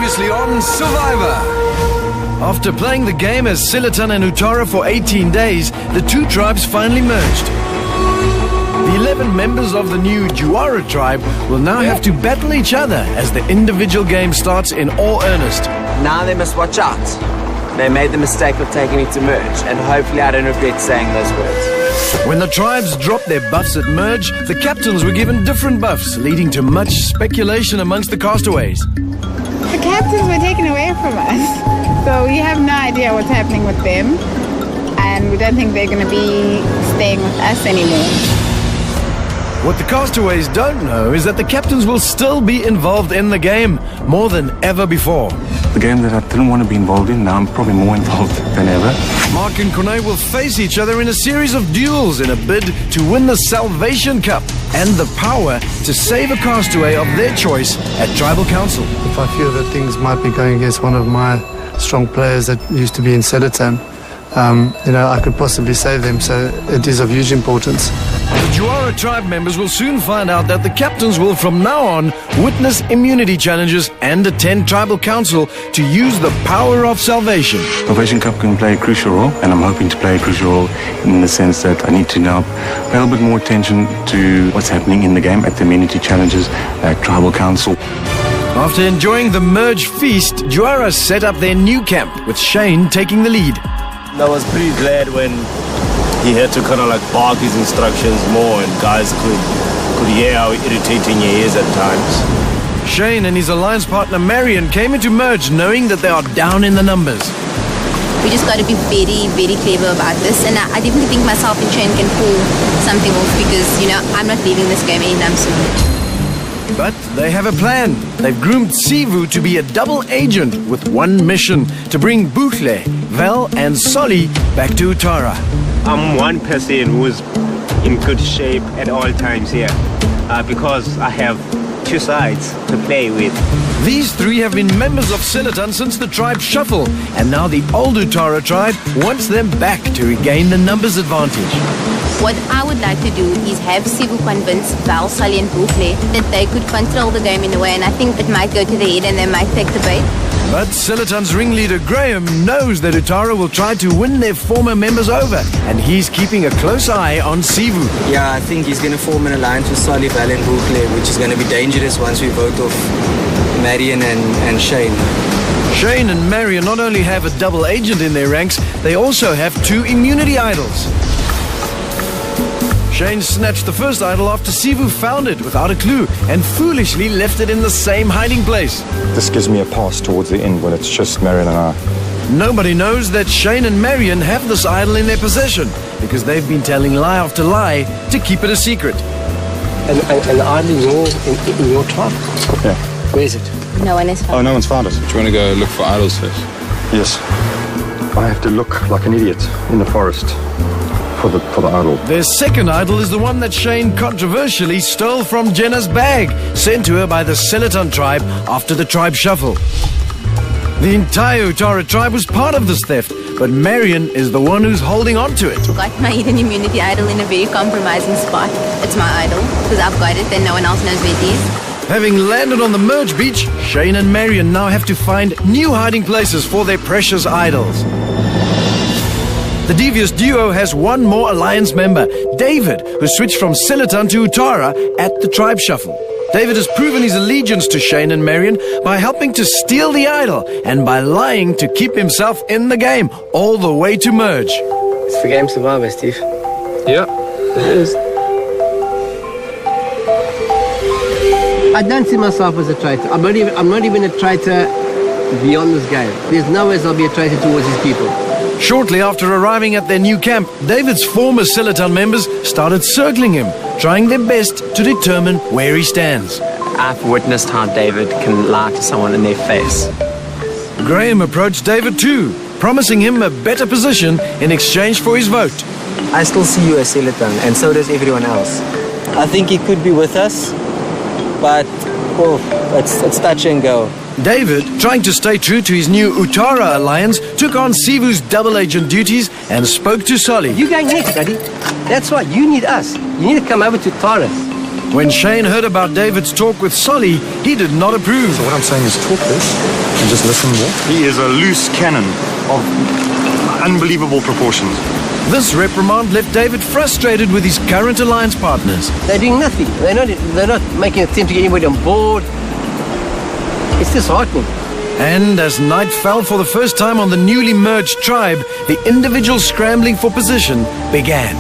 Previously on Survivor. After playing the game as Silitan and Utara for 18 days, the two tribes finally merged. The 11 members of the new Juara tribe will now have to battle each other as the individual game starts in all earnest. Now they must watch out. They made the mistake of taking me to merge, and hopefully I don't regret saying those words. When the tribes dropped their buffs at merge, the captains were given different buffs, leading to much speculation amongst the castaways. The captains were taken away from us, so we have no idea what's happening with them, and we don't think they're going to be staying with us anymore. What the castaways don't know is that the captains will still be involved in the game, more than ever before. The game that I didn't want to be involved in, now I'm probably more involved than ever. Mark and Corne will face each other in a series of duels in a bid to win the Salvation Cup and the power to save a castaway of their choice at Tribal Council. If I feel that things might be going against one of my strong players that used to be in Silitan, I could possibly save them, so it is of huge importance. The Juara tribe members will soon find out that the captains will from now on witness immunity challenges and attend Tribal Council to use the power of salvation. Salvation Cup can play a crucial role, and I'm hoping to play a crucial role in the sense that I need to now pay a little bit more attention to what's happening in the game at the immunity challenges at Tribal Council. After enjoying the merge feast, Juara set up their new camp, with Shane taking the lead. I was pretty glad when he had to kind of like bark his instructions more and guys could hear how irritating he is at times. Shane and his alliance partner Marion came into merge knowing that they are down in the numbers. We just got to be very, very clever about this, and I definitely think myself and Shane can pull something off because, I'm not leaving this game anytime soon. But they have a plan. They've groomed Sivu to be a double agent with one mission, to bring Buhle, Vel and Solly back to Utara. I'm one person who's in good shape at all times here because I have two sides to play with. These three have been members of Silitan since the tribe shuffle, and now the old Utara tribe wants them back to regain the numbers advantage. What I would like to do is have Sivu convince Val, Sully and Buhle that they could control the game in a way, and I think it might go to their head and they might take the bait. But Silitan's ringleader Graham knows that Utara will try to win their former members over, and he's keeping a close eye on Sivu. Yeah, I think he's going to form an alliance with Solly, Val and Buhle, which is going to be dangerous once we vote off Marion and Shane. Shane and Marion not only have a double agent in their ranks, they also have two immunity idols. Shane snatched the first idol after Sivu found it without a clue and foolishly left it in the same hiding place. This gives me a pass towards the end when it's just Marion and I. Nobody knows that Shane and Marion have this idol in their possession because they've been telling lie after lie to keep it a secret. And the idol in your tribe? Yeah. Where is it? No one has found it. Oh, no one's found it. Do you want to go look for idols first? Yes. I have to look like an idiot in the forest for the idol. Their second idol is the one that Shane controversially stole from Jenna's bag, sent to her by the Silitan tribe after the tribe shuffle. The entire Utara tribe was part of this theft, but Marion is the one who's holding on to it. Got my hidden immunity idol in a very compromising spot. It's my idol because I've got it and no one else knows where it is. Having landed on the merge beach, Shane and Marion now have to find new hiding places for their precious idols. The devious duo has one more alliance member, David, who switched from Silitan to Utara at the tribe shuffle. David has proven his allegiance to Shane and Marion by helping to steal the idol and by lying to keep himself in the game all the way to merge. It's for Game Survivor, Steve. Yeah. It is. I don't see myself as a traitor. I'm not even a traitor beyond this game. There's no way I'll be a traitor towards his people. Shortly after arriving at their new camp, David's former Silitan members started circling him, trying their best to determine where he stands. I've witnessed how David can lie to someone in their face. Graham approached David too, promising him a better position in exchange for his vote. I still see you as Silitan, and so does everyone else. I think he could be with us, but it's touch and go. David, trying to stay true to his new Utara alliance, took on Sivu's double agent duties and spoke to Solly. You're going next, buddy. That's right. You need us. You need to come over to Taurus. When Shane heard about David's talk with Solly, he did not approve. So what I'm saying is talk less and just listen more. He is a loose cannon of unbelievable proportions. This reprimand left David frustrated with his current alliance partners. They're doing nothing. They're not making an attempt to get anybody on board. It's disheartening. And as night fell for the first time on the newly merged tribe, the individual scrambling for position began.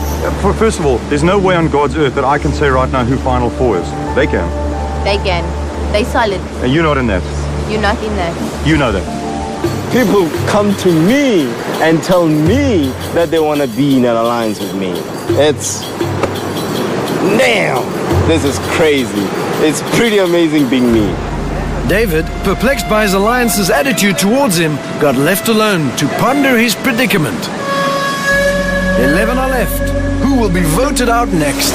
First of all, there's no way on God's earth that I can say right now who Final Four is. They can. They can. They solid. And you're not in that. You're not in that. You know that. People come to me and tell me that they want to be in an alliance with me. It's... Damn! This is crazy. It's pretty amazing being me. David, perplexed by his alliance's attitude towards him, got left alone to ponder his predicament. 11 are left. Who will be voted out next?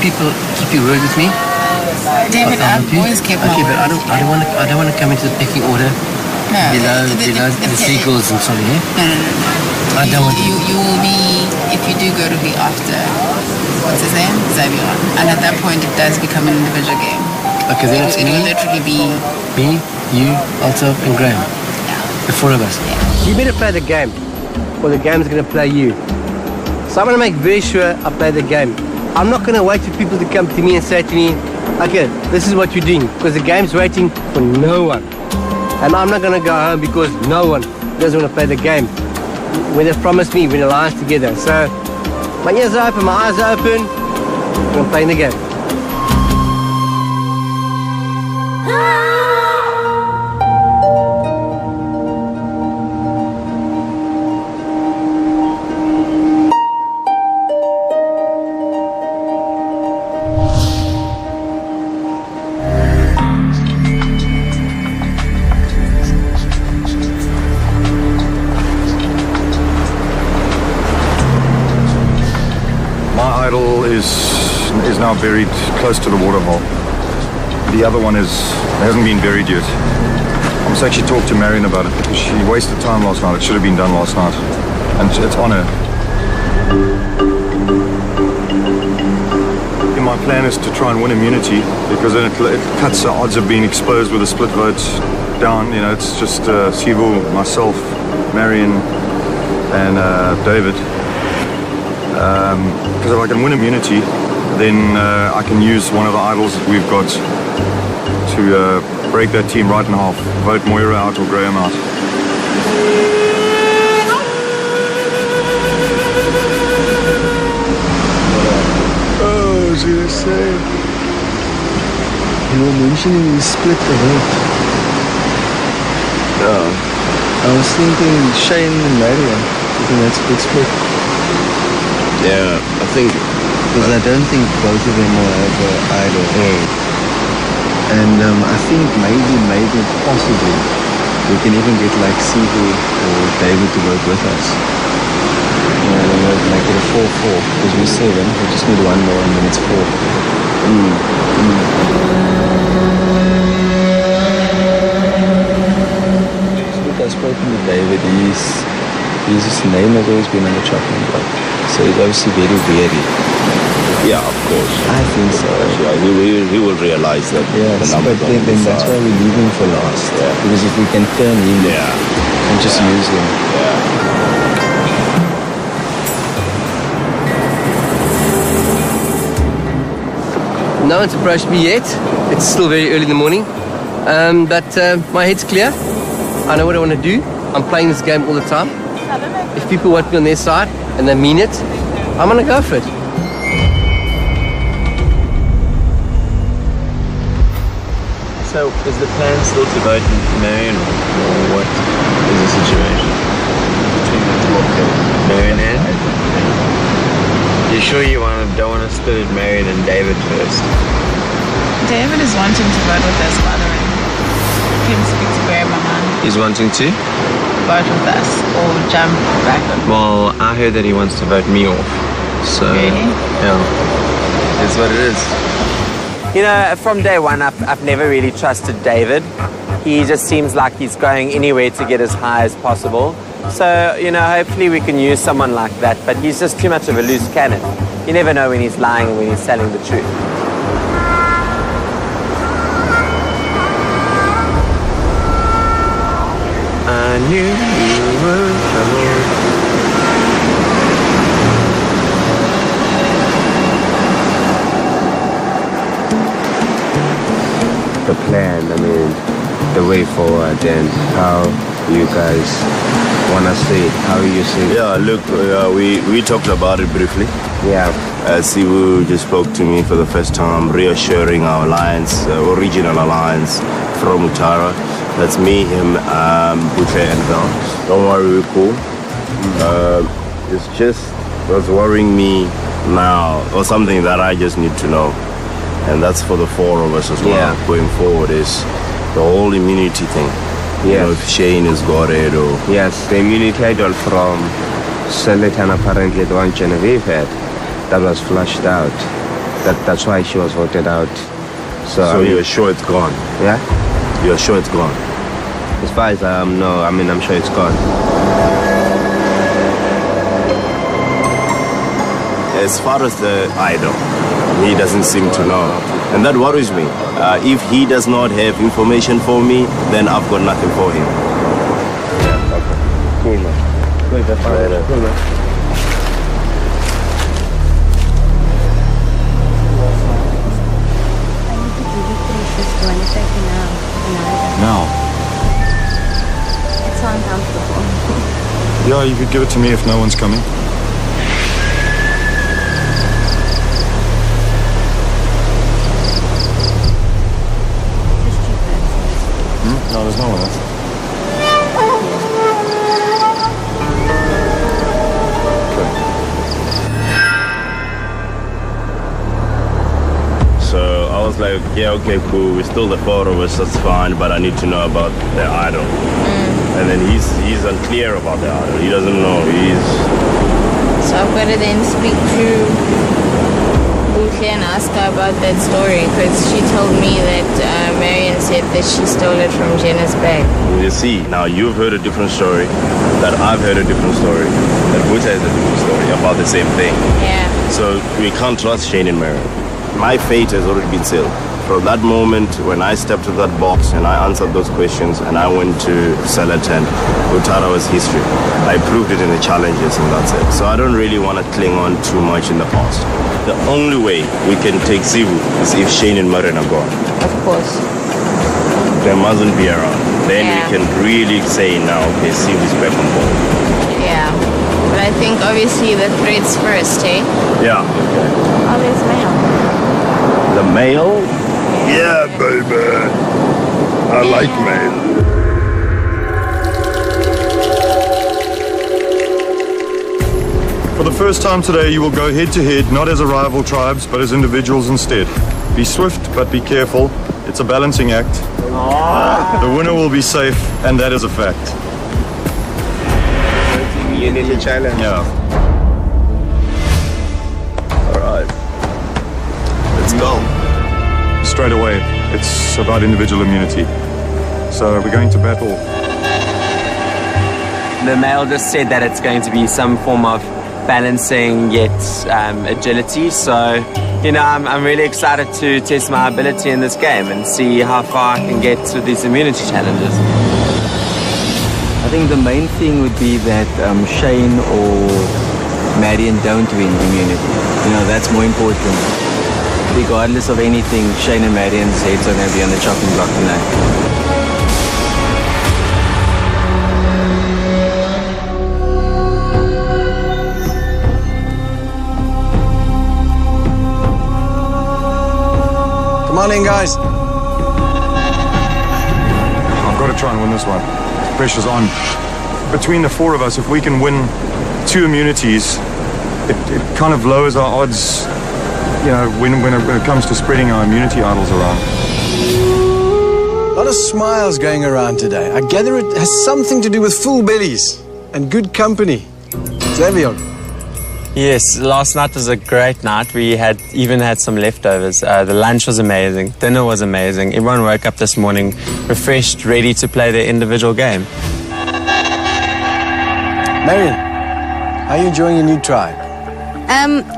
People keep your word with me. David, I've always kept my Okay, but word. I don't want to come into the pecking order below the seagulls and sorry. No. I don't want you will be, if you do go to be after, what's his name? Xavier. And at that point it does become an individual game. Okay, then it's It will literally be me, you, Alto, and Graham. The four of us. You better play the game, or the game's going to play you. So I'm going to make very sure I play the game. I'm not going to wait for people to come to me and say to me, okay, this is what you're doing, because the game's waiting for no one. And I'm not going to go home because no one doesn't want to play the game. When they've promised me, we're in alliance together. So, my ears are open, my eyes are open, I'm playing the game. Is now buried close to the waterhole. The other one hasn't been buried yet. I must actually talk to Marion about it because she wasted time last night. It should have been done last night. And it's on her. My plan is to try and win immunity because then it cuts the odds of being exposed with a split vote down. You know, it's just Sivu, myself, Marion, and David. Because if I can win immunity, then I can use one of the idols that we've got to break that team right in half. Vote Moira out or Graham out. Oh, I was going to say, you were mentioning you split the vote. I was thinking Shane and Marion. I think that's a good split. Yeah, I think... Because I don't think both of them will have an idol. And I think maybe, possibly, we can even get like Sivu or David to work with us. Yeah, then we'll make it a 4-4. Because we're 7, we just need one more and then it's 4. I've spoken to David. His name has always been on the chopping block. So he's obviously very wary. Yeah, of course. I think so. Yeah, he will realize that. Yes, the but then that's why we leave him for last. Yeah. Because if we can turn him and just use him. No one's approached me yet. It's still very early in the morning. But my head's clear. I know what I want to do. I'm playing this game all the time. If people want me on their side and they mean it, I'm going to go for it. So, is the plan still to vote Marion, or what is the situation between the two of them? Marion and? You sure you don't want to split it Marion and David first? David is wanting to vote with us, by the way. He can speak to Graham Maman. He's wanting to? Vote with us or jump back on. Well, I heard that he wants to vote me off. So, really? Yeah. It's what it is. You know, from day one, I've never really trusted David. He just seems like he's going anywhere to get as high as possible. So, you know, hopefully we can use someone like that, but he's just too much of a loose cannon. You never know when he's lying and when he's telling the truth. I knew you were trouble. The plan, I mean, the way forward and how you guys want to see it, how you see it. Yeah, look, we talked about it briefly. Yeah. Sivu just spoke to me for the first time, reassuring our alliance, original alliance from Utara. That's me, him, Butle and Val. Don't worry, we're cool. It's just what's worrying me now, or something that I just need to know. And that's for the four of us as well, going forward, is the whole immunity thing. Yes. You know, if Shane has got it or... Yes, the immunity idol from Seletan, apparently the one Genevieve had, that was flushed out. That's why she was voted out. So you're sure it's gone? Yeah? You're sure it's gone? As far as no, I mean, I'm sure it's gone. As far as the idol, he doesn't seem to know. And that worries me. If he does not have information for me, then I've got nothing for him. Yeah, okay. Cool, man. Good, that's fine. Cool, man. Now? It's so uncomfortable. Yeah, you could give it to me if no one's coming. No, there's no one else. So I was like, yeah, okay, cool. We're still the four of us, that's fine, but I need to know about the idol. And then he's unclear about the idol. He doesn't know. So I've got to then speak to Butle and ask her about that story, because she told me that Marion said that she stole it from Jenna's bag. You see, now you've heard a different story, that I've heard a different story, that Butle has a different story about the same thing. Yeah. So we can't trust Shane and Marion. My fate has already been sealed. From that moment when I stepped to that box and I answered those questions and I went to Seletan, Utara was history. I proved it in the challenges and that's it. So I don't really want to cling on too much in the past. The only way we can take Sivu is if Shane and Marion are gone. Of course. They mustn't be around. Then we can really say now, okay, Sivu's back on board. Yeah. But I think obviously the threats first, eh? Yeah. Oh, there's mail. The mail? Yeah, baby. I like mail. For the first time today, you will go head-to-head, not as a rival tribes, but as individuals instead. Be swift, but be careful. It's a balancing act. The winner will be safe, and that is a fact. Unity challenge. Yeah. All right. Let's go. Straight away, it's about individual immunity. So we're going to battle. The mail just said that it's going to be some form of balancing yet agility. So, you know, I'm really excited to test my ability in this game and see how far I can get with these immunity challenges. I think the main thing would be that Shane or Marion don't win immunity. You know, that's more important. Regardless of anything, Shane and Marion's heads are going to be on the chopping block tonight. Come on in, guys. I've got to try and win this one. The pressure's on. Between the four of us, if we can win 2 immunities, it kind of lowers our odds, you know, when it comes to spreading our immunity idols around. A lot of smiles going around today. I gather it has something to do with full bellies and good company. Xavier. Yes, last night was a great night. We even had some leftovers. The lunch was amazing. Dinner was amazing. Everyone woke up this morning refreshed, ready to play their individual game. Marion, how are you enjoying your new tribe?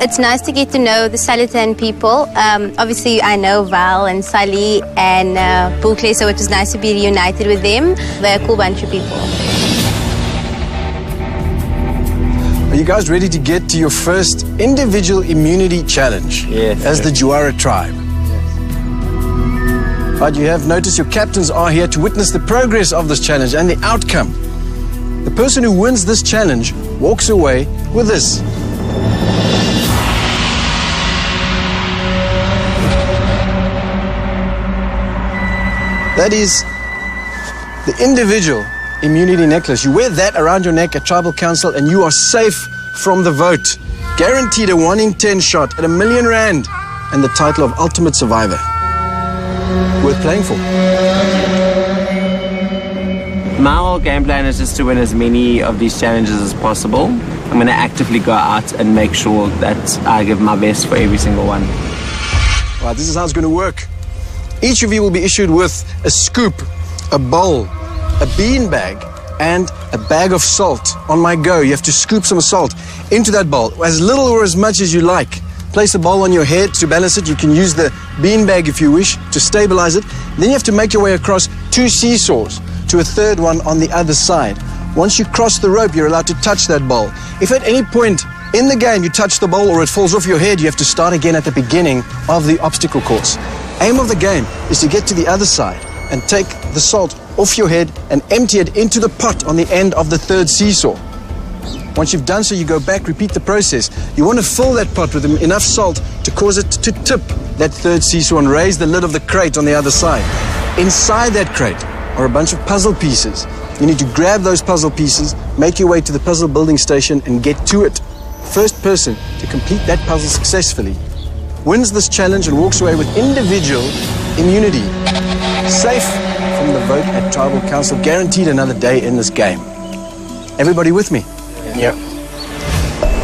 It's nice to get to know the Salitan people. Obviously, I know Val and Sally and Bukle, so it was nice to be reunited with them. They're a cool bunch of people. Are you guys ready to get to your first individual immunity challenge? Yes. As the Juara tribe? Yes. But you have noticed your captains are here to witness the progress of this challenge and the outcome. The person who wins this challenge walks away with this. That is the individual immunity necklace. You wear that around your neck at Tribal Council and you are safe from the vote. Guaranteed a 1 in 10 shot at R1 million and the title of Ultimate Survivor. Worth playing for. My whole game plan is just to win as many of these challenges as possible. I'm going to actively go out and make sure that I give my best for every single one. Right, this is how it's going to work. Each of you will be issued with a scoop, a bowl, a bean bag, and a bag of salt. On my go, you have to scoop some salt into that bowl, as little or as much as you like. Place the bowl on your head to balance it. You can use the bean bag if you wish to stabilize it. Then you have to make your way across 2 seesaws to a third one on the other side. Once you cross the rope, you're allowed to touch that bowl. If at any point in the game you touch the bowl or it falls off your head, you have to start again at the beginning of the obstacle course. Aim of the game is to get to the other side and take the salt off your head and empty it into the pot on the end of the third seesaw. Once you've done so, you go back, repeat the process. You want to fill that pot with enough salt to cause it to tip that third seesaw and raise the lid of the crate on the other side. Inside that crate are a bunch of puzzle pieces. You need to grab those puzzle pieces, make your way to the puzzle building station and get to it. First person to complete that puzzle successfully wins this challenge and walks away with individual immunity. Safe from the vote at Tribal Council, guaranteed another day in this game. Everybody with me? Yeah.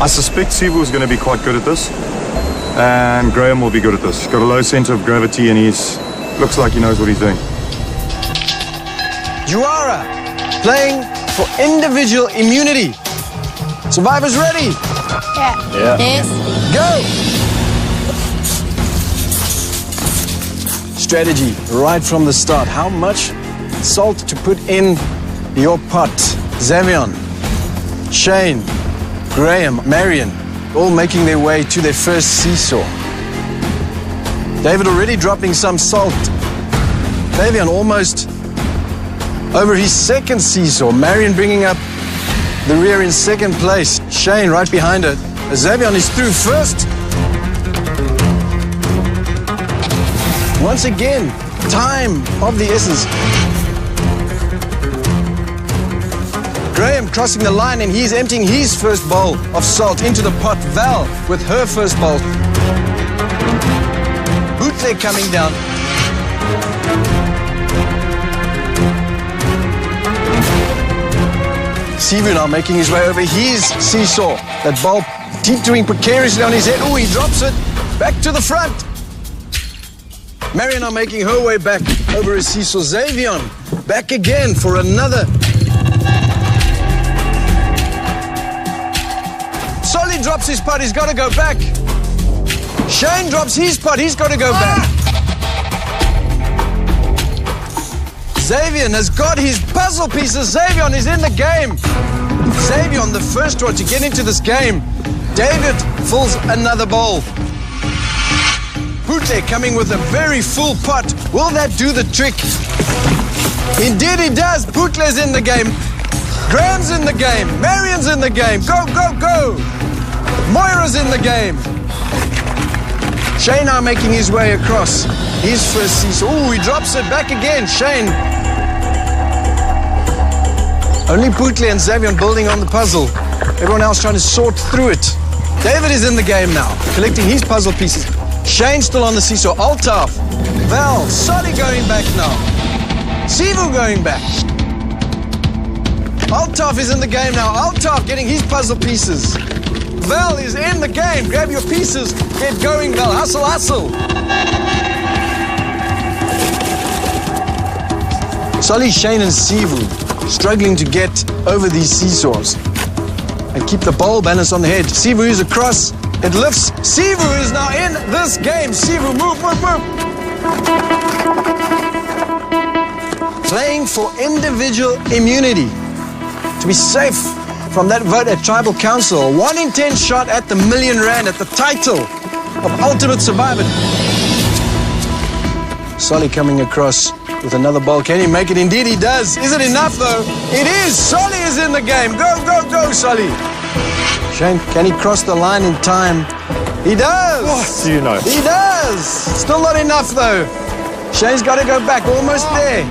I suspect Sivu is going to be quite good at this, and Graham will be good at this. He's got a low center of gravity and looks like he knows what he's doing. Juara, playing for individual immunity. Survivors ready? Yeah. Yes. Go! Strategy right from the start. How much salt to put in your pot? Xavion, Shane, Graham, Marion, all making their way to their first seesaw. David already dropping some salt. Xavion almost over his second seesaw. Marion bringing up the rear in second place. Shane right behind it. Xavion is through first. Once again, time of the essence. Graham crossing the line and he's emptying his first bowl of salt into the pot. Val with her first bowl. Bootleg coming down. Sivu now making his way over his seesaw. That ball teetering precariously on his head. Oh, he drops it back to the front. Marion now making her way back over his seesaw. Xavion back again for another. Solid Sully drops his putt, he's got to go back. Shane drops his putt, he's got to go back. Xavier has got his puzzle pieces. Xavier is in the game. Xavier, the first one to get into this game. David fills another bowl. Bootle coming with a very full putt. Will that do the trick? Indeed it does. Bootle's in the game. Graham's in the game. Marion's in the game. Go, go, go. Moira's in the game. Shane now making his way across. His first season. Oh, he drops it back again. Shane. Only Bootle and Xavier building on the puzzle. Everyone else trying to sort through it. David is in the game now, collecting his puzzle pieces. Shane still on the seesaw. Altaf, Val, Sully going back now. Sivu going back. Altaf is in the game now. Altaf getting his puzzle pieces. Val is in the game. Grab your pieces. Get going, Val. Hustle, hustle. Sully, Shane, and Sivu struggling to get over these seesaws and keep the bowl balance on the head. Sivu is across. It lifts. Sivu is now in this game. Sivu, move, move, move. Playing for individual immunity. To be safe from that vote at Tribal Council. 1 in 10 shot at the R1 million at the title of Ultimate Survivor. Sully coming across with another ball. Can he make it? Indeed he does. Is it enough though? It is. Sully is in the game. Go, go, go, Sully. Shane, can he cross the line in time? He does. What do you know? He does. Still not enough though. Shane's got to go back. Almost there.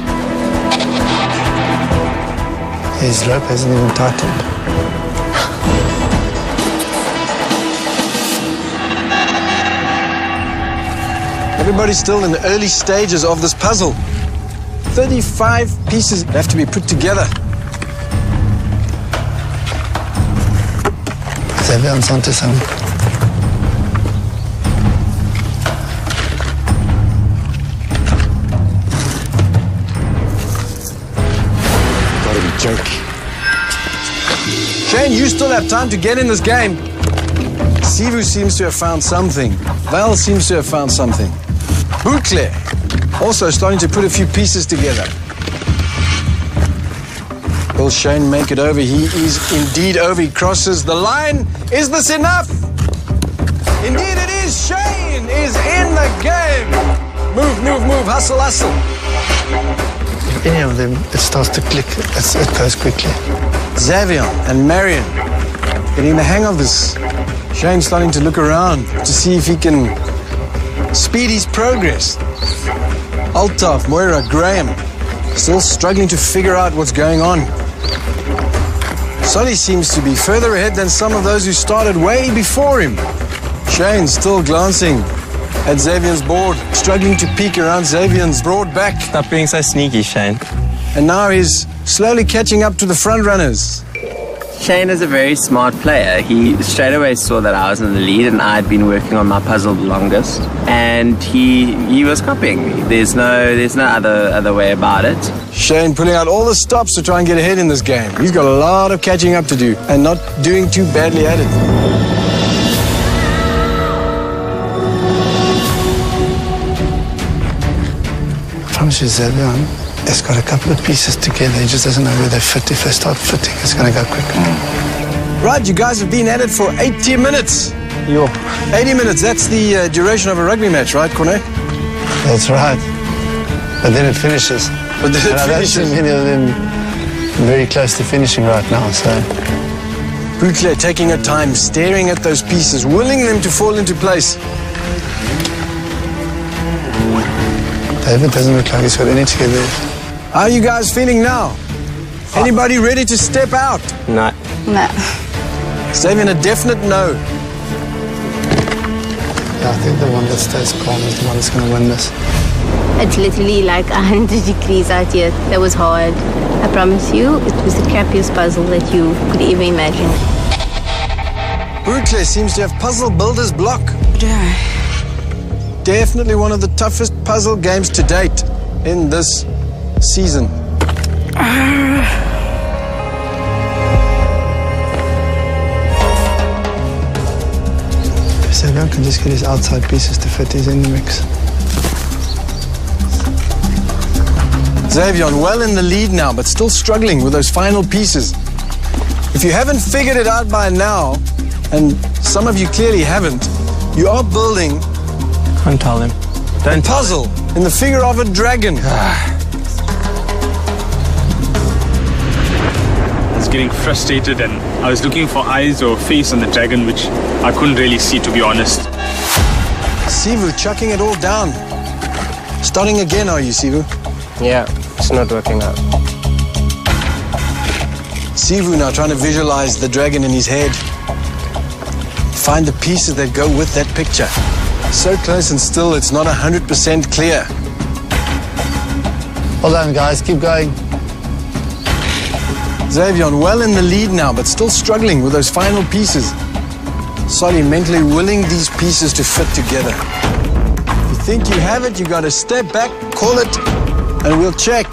His rope hasn't even tightened. Everybody's still in the early stages of this puzzle. 35 pieces have to be put together. Xavier's onto some. Gotta be joking. Shane, you still have time to get in this game. Sivu seems to have found something. Val seems to have found something. Bootle also starting to put a few pieces together. Will Shane make it over? He is indeed over. He crosses the line. Is this enough? Indeed it is. Shane is in the game. Move, move, move. Hustle, hustle. If any of them, it starts to click. It goes quickly. Xavier and Marion getting the hang of this. Shane starting to look around to see if he can speed his progress. Altaf, Moira, Graham still struggling to figure out what's going on. Sully seems to be further ahead than some of those who started way before him. Shane still glancing at Xavier's board, struggling to peek around Xavier's broad back. Stop being so sneaky, Shane. And now he's slowly catching up to the front runners. Shane is a very smart player. He straight away saw that I was in the lead and I'd been working on my puzzle the longest, and he was copying me. There's no other way about it. Shane pulling out all the stops to try and get ahead in this game. He's got a lot of catching up to do and not doing too badly at it. I promise you, Xavier, it's got a couple of pieces together. He just doesn't know where they fit. If they start fitting, it's going to go quicker. Right, you guys have been at it for 80 minutes. 80 minutes, that's the duration of a rugby match, right, Corne? That's right. But then it finishes. But then it finishes. I don't see many of them very close to finishing right now, so... Bootle taking her time, staring at those pieces, willing them to fall into place. David doesn't look like he's got any together. How are you guys feeling now? Anybody ready to step out? No. No. Xavier, a definite no. Yeah, I think the one that stays calm is the one that's going to win this. It's literally like 100 degrees out here. That was hard. I promise you, it was the crappiest puzzle that you could ever imagine. Bootle seems to have puzzle builder's block. Yeah. Definitely one of the toughest puzzle games to date in this season. Xavier can just get his outside pieces to fit. He's in the mix. Xavier well in the lead now, but still struggling with those final pieces. If you haven't figured it out by now, and some of you clearly haven't, you are building Don't tell him. a puzzle in the figure of a dragon. I was getting frustrated and I was looking for eyes or face on the dragon, which I couldn't really see, to be honest. Sivu chucking it all down. Starting again, are you, Sivu? Yeah, it's not working out. Sivu now trying to visualize the dragon in his head. Find the pieces that go with that picture. So close and still it's not 100% clear. Well done, guys. Keep going. Xavier well in the lead now, but still struggling with those final pieces. Solly mentally willing these pieces to fit together. If you think you have it, you got to step back, call it, and we'll check.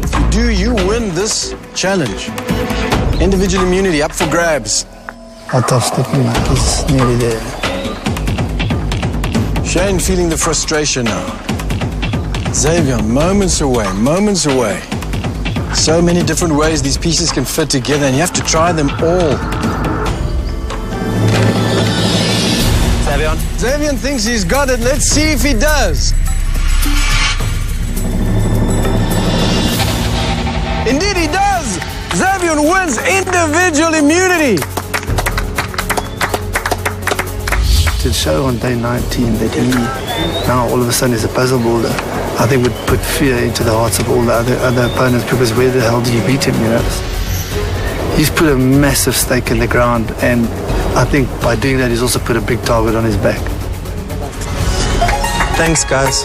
If you do, you win this challenge. Individual immunity up for grabs. How tough Sticky, man. He's nearly there. Shane feeling the frustration now. Xavier, moments away, moments away. So many different ways these pieces can fit together, and you have to try them all. Xavier thinks he's got it. Let's see if he does. Indeed, he does. Xavier wins individual immunity. To show on day 19 that he now all of a sudden is a puzzle builder, I think would put fear into the hearts of all the other opponents, because where the hell did you beat him, you know? He's put a massive stake in the ground, and I think by doing that he's also put a big target on his back. Thanks, guys.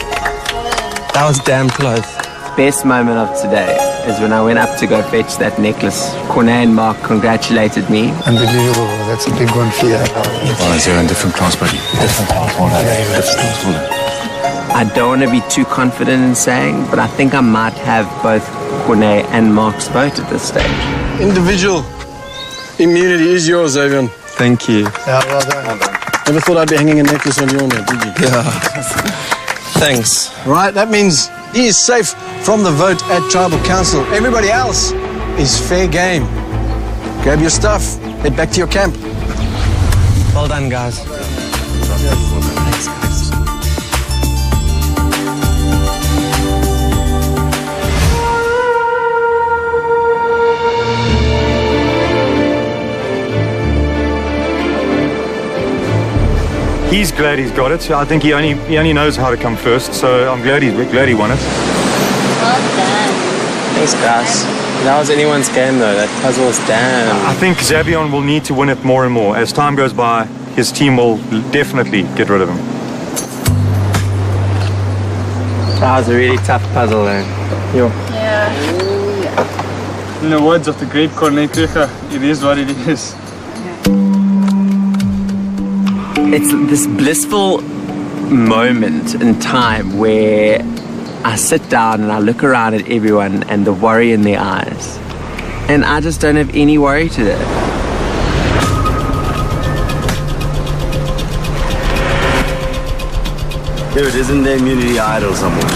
That was damn close. Best moment of today is when I went up to go fetch that necklace. Corné and Mark congratulated me. Unbelievable. That's a big one for you. Well, is there a different class, buddy? Different class. I don't want to be too confident in saying, but I think I might have both Corné and Mark's vote at this stage. Individual immunity is yours, Xavier. Thank you. Yeah, well done. Never thought I'd be hanging a necklace on your neck, did you? Yeah. Thanks. Right, that means he is safe from the vote at Tribal Council. Everybody else is fair game. Grab your stuff, head back to your camp. Well done, guys. Thanks, guys. He's glad he's got it. I think he only knows how to come first. So I'm glad he won it. Well done. Thanks, guys. That was anyone's game, though. That puzzle was damn. I think Xavier will need to win it more and more. As time goes by, his team will definitely get rid of him. That was a really tough puzzle, man. Yeah. In the words of the great Corné Kruger, it is what it is. It's this blissful moment in time where I sit down and I look around at everyone and the worry in their eyes. And I just don't have any worry today. Here it is in the immunity idol somewhere.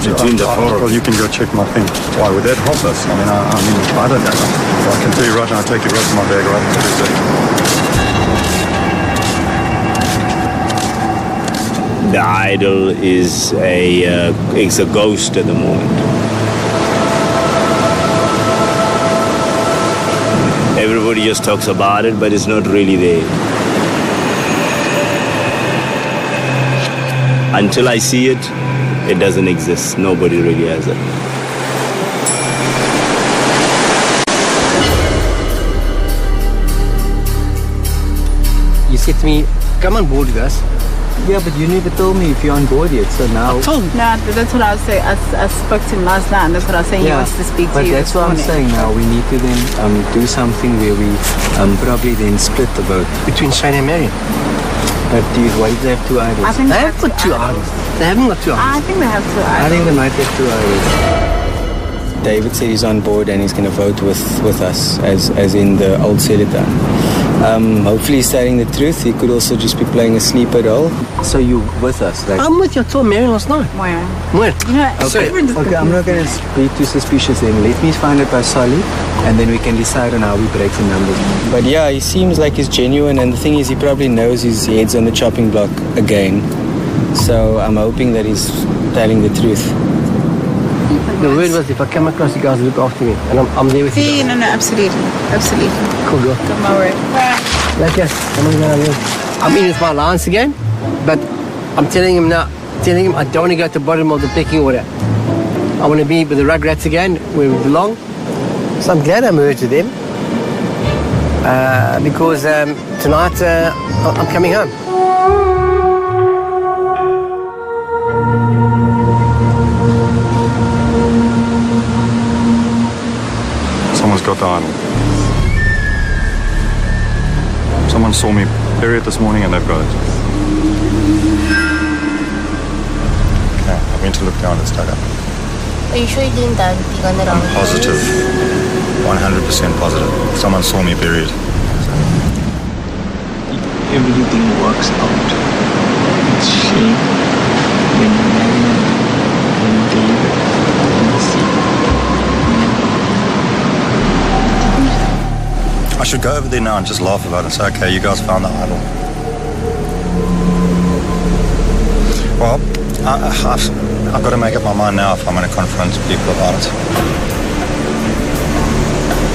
Between the four. Well, you can go check my thing. Why would that help us? I don't know. I can tell you right now, I take it right from my bag right now. The idol is it's a ghost at the moment. Everybody just talks about it, but it's not really there. Until I see it, it doesn't exist. Nobody really has it. You said to me, come on board with us. Yeah, but you never told me if you're on board yet, so now... No, that's what I was saying. I spoke to him last night, and that's what I was saying. He wants to speak to you. But that's what I'm saying now. We need to then do something where we probably then split the vote. Between Shane and Marion. But dude, why do they have two idols? I think they have got two idols. They haven't got two idols. I think they have two idols. I think they might have two idols. David said he's on board and he's going to vote with us, as in the old Seletan. Hopefully he's telling the truth. He could also just be playing a sleeper role. So you with us? Like, I'm with you. I told Marion last night. Where? Okay, I'm not going to be too suspicious then. Let me find it by Sally, and then we can decide on how we break the numbers. But yeah, he seems like he's genuine, and the thing is, he probably knows his head's on the chopping block again. So I'm hoping that he's telling the truth. The word was, if I come across you guys, look after me, and I'm there with you. No, absolutely. Cool, girl. Come over. Like yes, I'm in with my alliance again, but I'm telling him now, I don't want to go to the bottom of the pecking order. I want to be with the Rugrats again, where we belong. So I'm glad I merged with them, because tonight I'm coming home. Someone's got the idol. Someone saw me bury it this morning and they've got it. Okay, I went to look down its dug up. Are you sure you didn't dig on the wrong I'm positive, 100% positive. Someone saw me buried. Everything works out. It's shame when Marion and David and the I should go over there now and just laugh about it and say, okay, you guys found the idol. Well, I've got to make up my mind now if I'm going to confront people about it.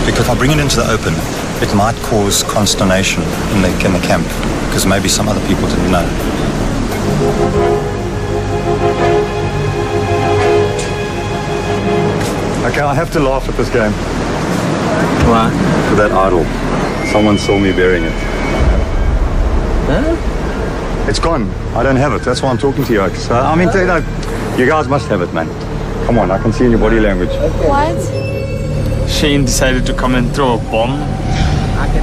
Because if I bring it into the open, it might cause consternation in the camp, because maybe some other people didn't know. Okay, I have to laugh at this game. Why? For that idol. Someone saw me burying it. Huh? It's gone. I don't have it. That's why I'm talking to you. So, I mean, you guys must have it, man. Come on, I can see in your body language. What? Shane decided to come and throw a bomb,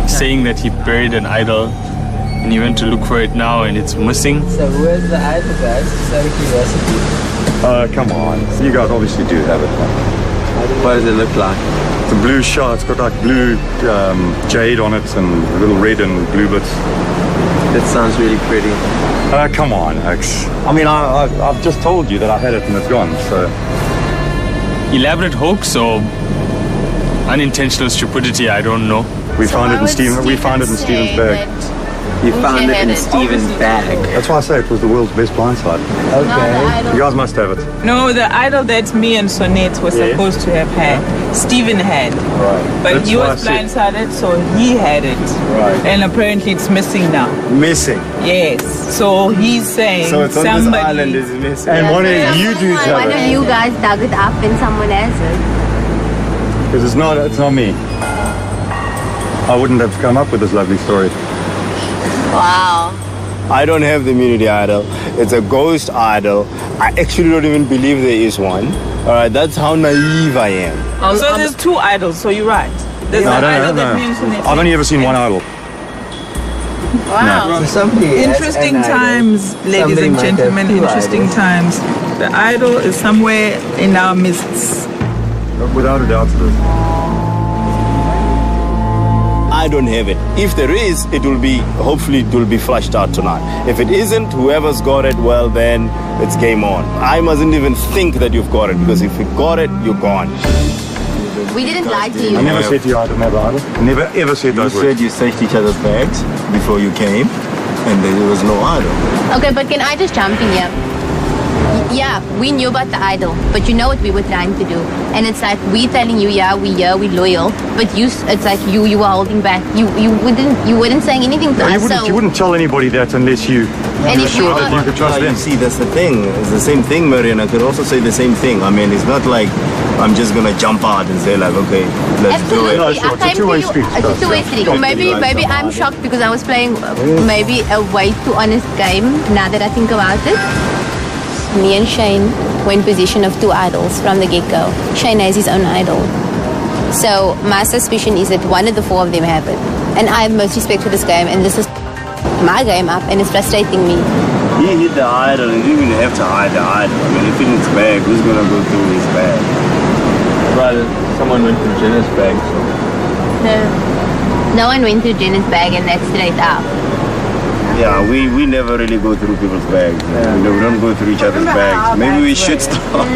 saying that he buried an idol, and he went to look for it now, and it's missing. So where's the idol, guys? Just out of curiosity. Come on. You guys obviously do have it, man. What does it look like? It's a blue shard. It's got like blue jade on it and little red and blue bits. That sounds really pretty. Come on, X. I mean, I've just told you that I had it and it's gone, so... Elaborate hoax or unintentional stupidity, I don't know. We found it in Stephen's bag. You found it in Stephen's bag. That's why I say it was the world's best blindside. Okay. You guys must have it. No, the idol that me and Sonette were supposed to have had, Stephen had. Right. But That's he why was I said- blindsided, so he had it. Right. And apparently it's missing now. Missing. Yes. So he's saying So it's on somebody... this island is missing. And one of you dudes have One of it. you guys dug it up and someone has it. Because it's not me. I wouldn't have come up with this lovely story. Wow. I don't have the immunity idol. It's a ghost idol. I actually don't even believe there is one. Alright, that's how naive I am. So there's two idols, so you're right. There's No, I an don't idol know. that me and Sonette... I've only ever seen one idol. Wow. No. Interesting times, ladies Somebody and might have gentlemen, two interesting idols. times. The idol is somewhere in our midst. Without a doubt it is. I don't have it. If there is, hopefully it will be flushed out tonight. If it isn't, whoever's got it, well then, it's game on. I mustn't even think that you've got it, because if you got it, you're gone. We didn't lie to you. I never said to you I don't have an idol. I never ever said those words. You searched each other's bags before you came, and there was no idol. Okay, but can I just jump in here? Yeah, we knew about the idol, but you know what we were trying to do. And it's like, we telling you, yeah, we loyal, but it's like you were holding back. You weren't saying anything to us. You wouldn't tell anybody that unless you And if you that you could trust them. You see, that's the thing. It's the same thing, Marion. I could also say the same thing. I mean, it's not like I'm just gonna jump out and say like, okay, let's do it. Absolutely. I came to you. It's a two-way street. Or maybe I'm shocked because I was playing maybe a way too honest game. Now that I think about it, me and Shane were in possession of two idols from the get-go. Shane has his own idol. So my suspicion is that one of the four of them have it. And I have most respect for this game, and this is my game up, and it's frustrating me. He hid the idol, and you didn't even have to hide the idol. I mean, if it's in his bag, who's gonna go through his bag? Well, someone went to Jenna's bag. No one went through Jenna's bag and that's straight up. Yeah, we never really go through people's bags. We don't go through each other's bags. Maybe we should start.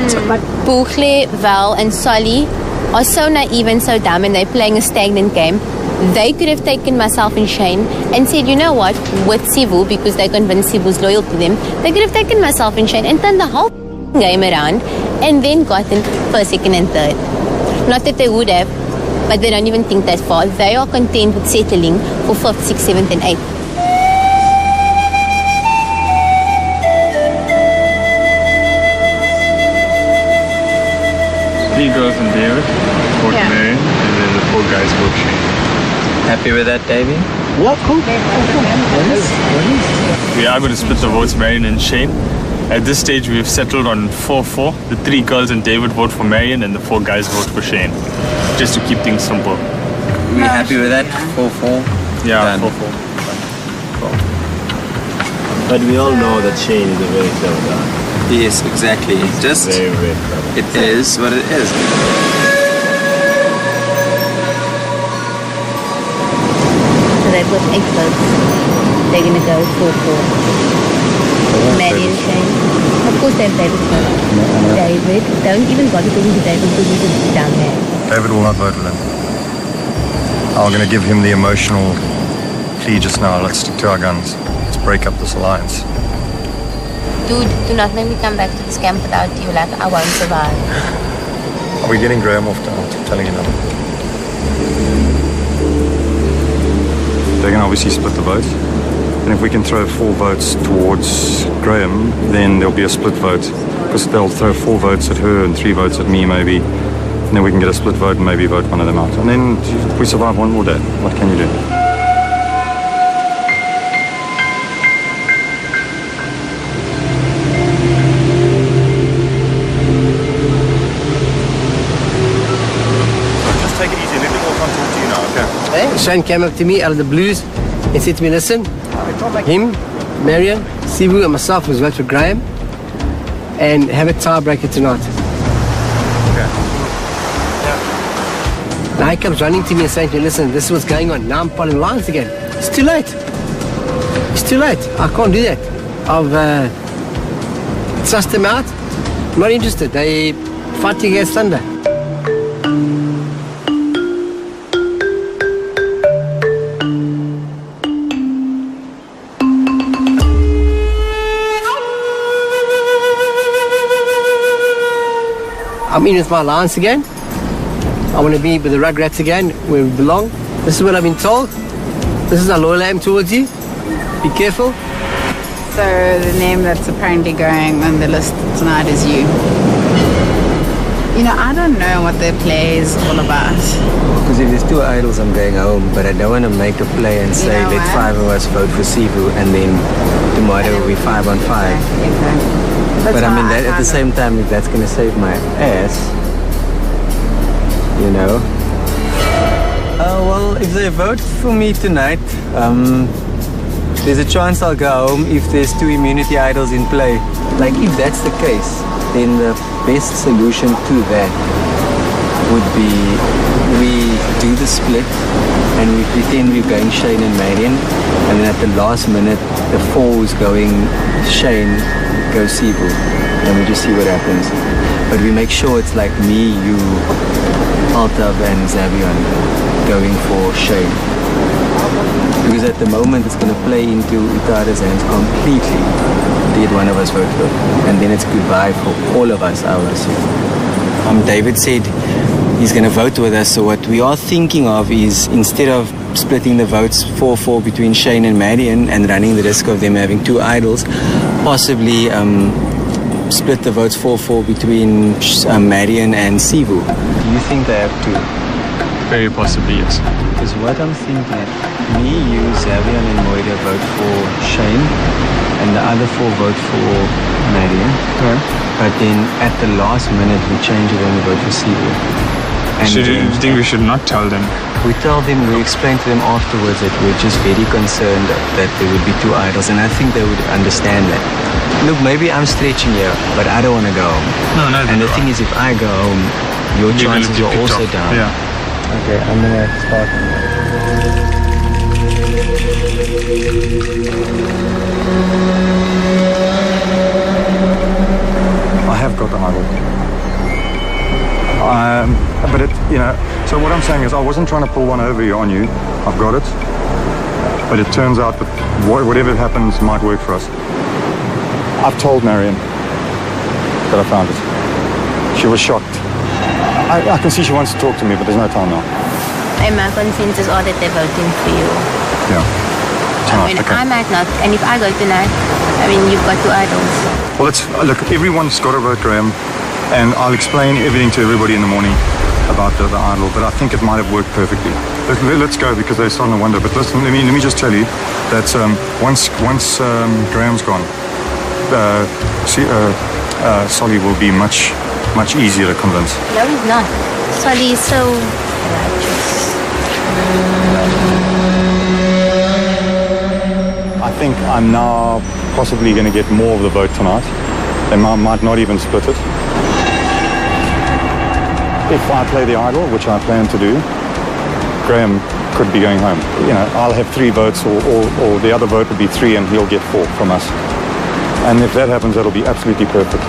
Buchle, Val and Solly are so naive and so dumb and they're playing a stagnant game. They could have taken myself and Shane and said, you know what, with Sivu, because they convinced Sivu's loyal to them, they could have taken myself and Shane and turned the whole game around and then gotten first, second and third. Not that they would have, but they don't even think that far. They are content with settling for 5th, 6th, 7th and 8th. Three girls and David, vote Marion, and then the 4 guys vote Shane. Happy with that, Davey? Yeah, cool. We are going to split the votes, Marion and Shane. At this stage, we've settled on 4-4. The 3 girls and David vote for Marion, and the 4 guys vote for Shane. Just to keep things simple. We happy with that? 4-4? Yeah, 4-4. Cool. But we all know that Shane is a very clever guy. Yes, exactly. Just very, very clever. It is what it is. So they've got 8 votes. They're going to go 4-4. Maddie and Shane. Of course they have David's vote. David. Don't even bother talking to David because he's a dumb man. David will not vote with him. I'm going to give him the emotional plea just now. Let's stick to our guns. Let's break up this alliance. Dude, do not make me come back to this camp without you. Like, I won't survive. Are we getting Graham off down? I'm telling you now. They can obviously split the vote. And if we can throw 4 votes towards Graham, then there'll be a split vote. Because they'll throw 4 votes at her and 3 votes at me, maybe. And then we can get a split vote and maybe vote one of them out. And then if we survive one more day, what can you do? Just take it easy. Let them all come talk to you now, okay? Hey, Shane came up to me out of the blues and said to me, listen, him, Marion, Sivu and myself was vote for Graham and have a tiebreaker tonight. Okay. Now he comes running to me and saying to me, listen, this is what's going on. Now I'm following lines again. It's too late. It's too late. I can't do that. I've sussed them out. I'm not interested. They fighting against Thunder. I'm in with my alliance again. I want to be with the Rugrats again, where we belong. This is what I've been told. This is how loyal I am towards you. Be careful. So the name that's apparently going on the list tonight is you. You know, I don't know what their play is all about. Because if there's 2 idols, I'm going home, but I don't want to make a play and say, let 5 of us vote for Sivu, and then tomorrow will be 5 on 5. Exactly. But I mean, that, at the same time, if that's going to save my ass, you know. Well, if they vote for me tonight, there's a chance I'll go home if there's 2 immunity idols in play. Like, if that's the case, then the best solution to that would be we do the split and we pretend we're going Shane and Marion, and then at the last minute, the 4 is going Shane, go Sivu, and we just see what happens. But we make sure it's like me, you, Altav and Zavion going for Shane. Because at the moment it's going to play into Utada's hands completely to get one of us vote for. And then it's goodbye for all of us, I would assume. David said he's going to vote with us, so what we are thinking of is, instead of splitting the votes 4-4 between Shane and Marion and running the risk of them having 2 idols, possibly split the votes 4-4 between Marion and Sivu. Do you think they have to? Very possibly, yes. Because what I'm thinking, me, you, Zavion and Moida vote for Shane, and the other 4 vote for Marion. But then at the last minute we change it and we vote for Sivu. Do you think we should not tell them? We tell them, we explain to them afterwards that we're just very concerned that there would be 2 idols, and I think they would understand that. Look, maybe I'm stretching here, but I don't want to go home. No, and the thing is, if I go home, your chances are also down. Yeah. Okay, I'm gonna start. I have got the idol. But it, you know, so what I'm saying is I wasn't trying to pull one over on you. I've got it. But it turns out that whatever happens might work for us. I've told Marion that I found it. She was shocked. I can see she wants to talk to me, but there's no time now. And my consensus are that they're voting for you. Yeah. Tonight, I might not, and if I go tonight, you've got 2 idols. Well, look, everyone's got to vote Graham, and I'll explain everything to everybody in the morning about the idol, but I think it might have worked perfectly. Let's go, because they're starting to wonder. But listen, let me just tell you that once Graham's gone, Solly will be much easier to convince. No, he's not. Solly is so righteous. I think I'm now possibly going to get more of the vote tonight. They might not even split it. If I play the idol, which I plan to do, Graham could be going home. You know, I'll have 3 votes, or the other vote will be 3, and he'll get 4 from us. And if that happens, that'll be absolutely perfect.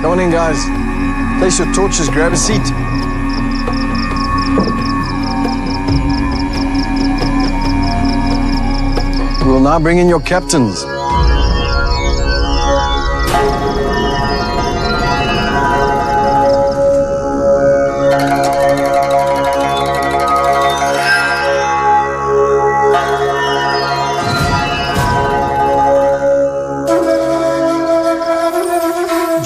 Come on in, guys. Place your torches, grab a seat. We'll now bring in your captains.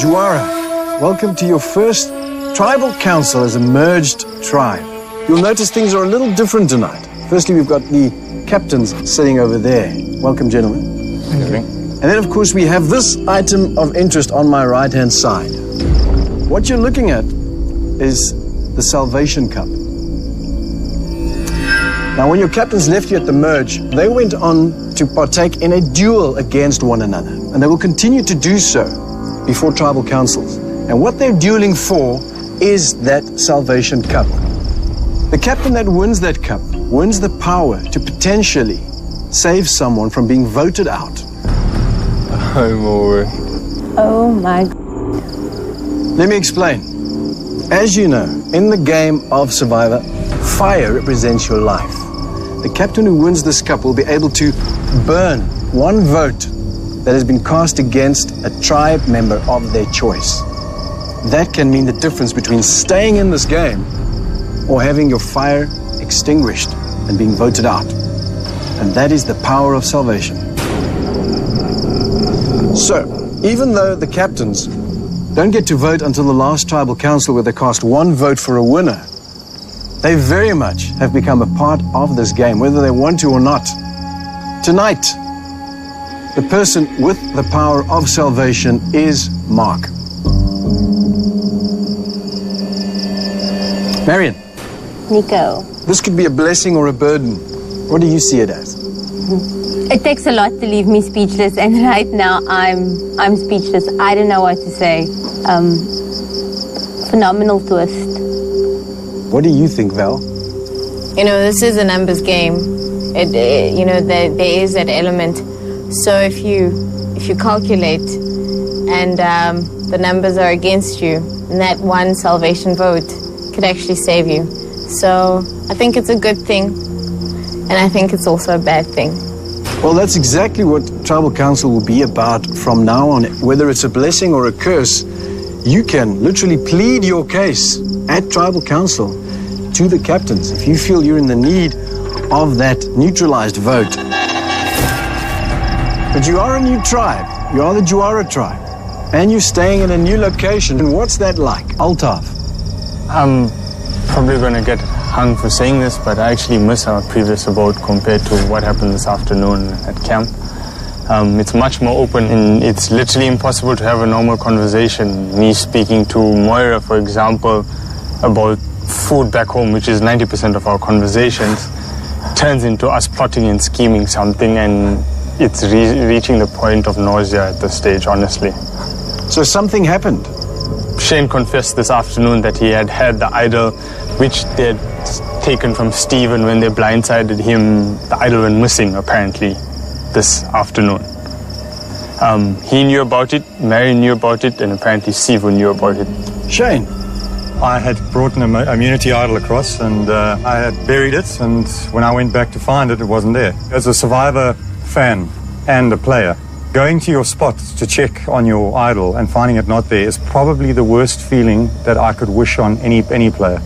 Juara, welcome to your first tribal council as a merged tribe. You'll notice things are a little different tonight. Firstly, we've got the captains sitting over there. Welcome, gentlemen. Thank you. And then, of course, we have this item of interest on my right-hand side. What you're looking at is the Salvation Cup. Now, when your captains left you at the merge, they went on to partake in a duel against one another. And they will continue to do so before tribal councils. And what they're dueling for is that Salvation Cup. The captain that wins that cup wins the power to potentially save someone from being voted out. Oh my. Let me explain. As you know, in the game of Survivor, fire represents your life. The captain who wins this cup will be able to burn one vote that has been cast against a tribe member of their choice. That can mean the difference between staying in this game or having your fire extinguished and being voted out. And that is the power of salvation. So, even though the captains don't get to vote until the last tribal council where they cast one vote for a winner, they very much have become a part of this game, whether they want to or not. Tonight, the person with the power of salvation is Mark. Marion. Nico. This could be a blessing or a burden. What do you see it as? It takes a lot to leave me speechless, and right now I'm speechless. I don't know what to say. Phenomenal twist. What do you think, Val? This is a numbers game. There is that element. So if you calculate and the numbers are against you, and that one salvation vote could actually save you. So I think it's a good thing, and I think it's also a bad thing. Well, that's exactly what Tribal Council will be about from now on. Whether it's a blessing or a curse, you can literally plead your case at Tribal Council to the captains if you feel you're in the need of that neutralized vote. But you are a new tribe. You are the Juara tribe. And you're staying in a new location. And what's that like? Altaf. I'm probably going to get hung for saying this, but I actually miss our previous abode compared to what happened this afternoon at camp. It's much more open, and it's literally impossible to have a normal conversation. Me speaking to Moira, for example, about food back home, which is 90% of our conversations, turns into us plotting and scheming something, and it's reaching the point of nausea at this stage, honestly. So something happened? Shane confessed this afternoon that he had the idol, which they had taken from Stephen when they blindsided him. The idol went missing, apparently, this afternoon. He knew about it, Marion knew about it, and apparently Sivu knew about it. Shane? I had brought an immunity idol across, and I had buried it, and when I went back to find it, it wasn't there. As a Survivor fan and a player, going to your spot to check on your idol and finding it not there is probably the worst feeling that I could wish on any player.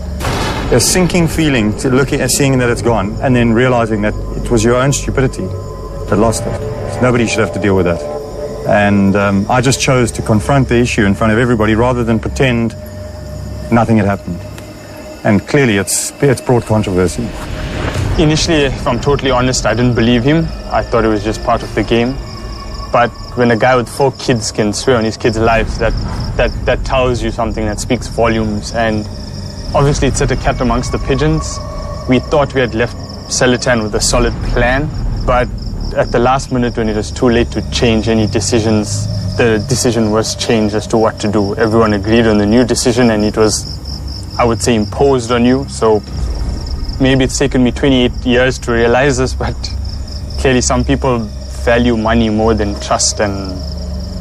A sinking feeling to look at seeing that it's gone and then realizing that it was your own stupidity that lost it. So nobody should have to deal with that. And I just chose to confront the issue in front of everybody rather than pretend nothing had happened. And clearly it's brought controversy. Initially, if I'm totally honest, I didn't believe him. I thought it was just part of the game. But when a guy with 4 kids can swear on his kids' lives, that tells you something that speaks volumes. And obviously it set a cat amongst the pigeons. We thought we had left Selatan with a solid plan, but at the last minute when it was too late to change any decisions, the decision was changed as to what to do. Everyone agreed on the new decision, and it was, I would say, imposed on you. So maybe it's taken me 28 years to realize this, but clearly some people value money more than trust and